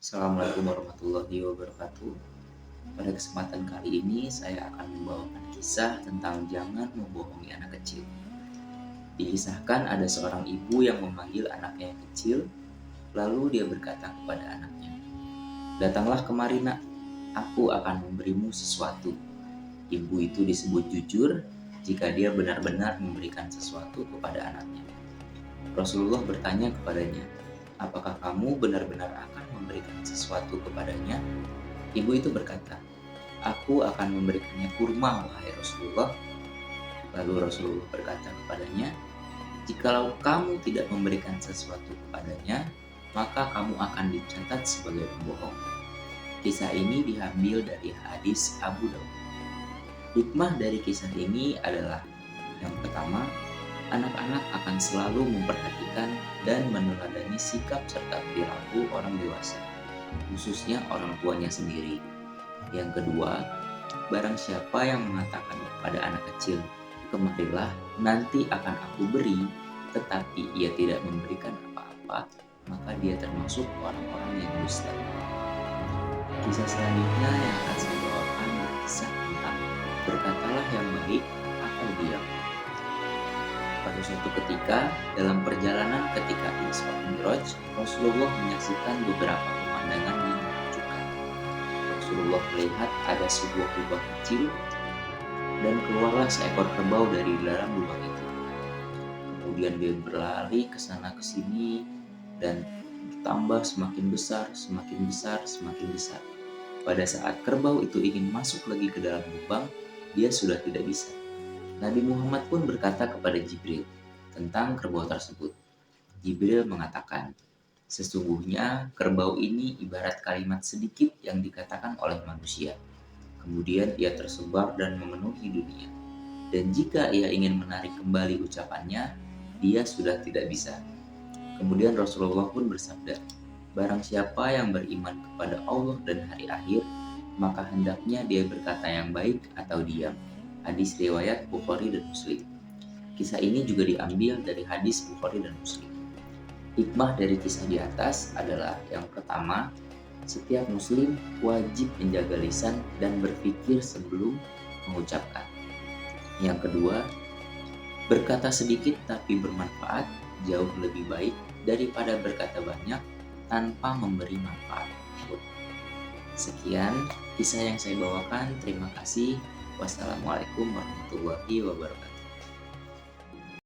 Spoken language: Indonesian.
Assalamualaikum warahmatullahi wabarakatuh. Pada kesempatan kali ini saya akan membawakan kisah tentang jangan membohongi anak kecil. Dikisahkan ada seorang ibu yang memanggil anaknya yang kecil, lalu dia berkata kepada anaknya, "Datanglah kemari nak, aku akan memberimu sesuatu." Ibu itu disebut jujur jika dia benar-benar memberikan sesuatu kepada anaknya. Rasulullah bertanya kepadanya, "Apakah kamu benar-benar akan memberikan sesuatu kepadanya?" Ibu itu berkata, "Aku akan memberikannya kurma, wahai Rasulullah." Lalu Rasulullah berkata kepadanya, "Jikalau kamu tidak memberikan sesuatu kepadanya, maka kamu akan dicatat sebagai pembohong." Kisah ini diambil dari hadis Abu Daud. Hikmah dari kisah ini adalah yang pertama, anak-anak akan selalu memperhatikan dan meneladani sikap serta perilaku orang dewasa, khususnya orang tuanya sendiri. Yang kedua, barang siapa yang mengatakan kepada anak kecil, "Kemarilah, nanti akan aku beri," tetapi ia tidak memberikan apa-apa, maka dia termasuk orang-orang yang dusta. Kisah selanjutnya yang akan saya bawakan adalah kisah tentang berkatalah yang baik atau diam. Pada suatu ketika, dalam perjalanan ketika Isra Mi'raj, Rasulullah menyaksikan beberapa pemandangan yang menakjubkan. Rasulullah melihat ada sebuah lubang kecil dan keluarlah seekor kerbau dari dalam lubang itu. Kemudian dia berlari ke sana ke sini dan bertambah semakin besar, semakin besar, semakin besar. Pada saat kerbau itu ingin masuk lagi ke dalam lubang, dia sudah tidak bisa. Nabi Muhammad pun berkata kepada Jibril tentang kerbau tersebut. Jibril mengatakan, "Sesungguhnya kerbau ini ibarat kalimat sedikit yang dikatakan oleh manusia. Kemudian ia tersebar dan memenuhi dunia. Dan jika ia ingin menarik kembali ucapannya, dia sudah tidak bisa." Kemudian Rasulullah pun bersabda, "Barang siapa yang beriman kepada Allah dan hari akhir, maka hendaknya dia berkata yang baik atau diam." Hadis riwayat Bukhari dan Muslim. Kisah ini juga diambil dari hadis Bukhari dan Muslim. Hikmah dari kisah di atas adalah yang pertama, setiap muslim wajib menjaga lisan dan berpikir sebelum mengucapkan. Yang kedua, berkata sedikit tapi bermanfaat jauh lebih baik daripada berkata banyak tanpa memberi manfaat. Sekian kisah yang saya bawakan. Terima kasih. Wassalamualaikum warahmatullahi wabarakatuh.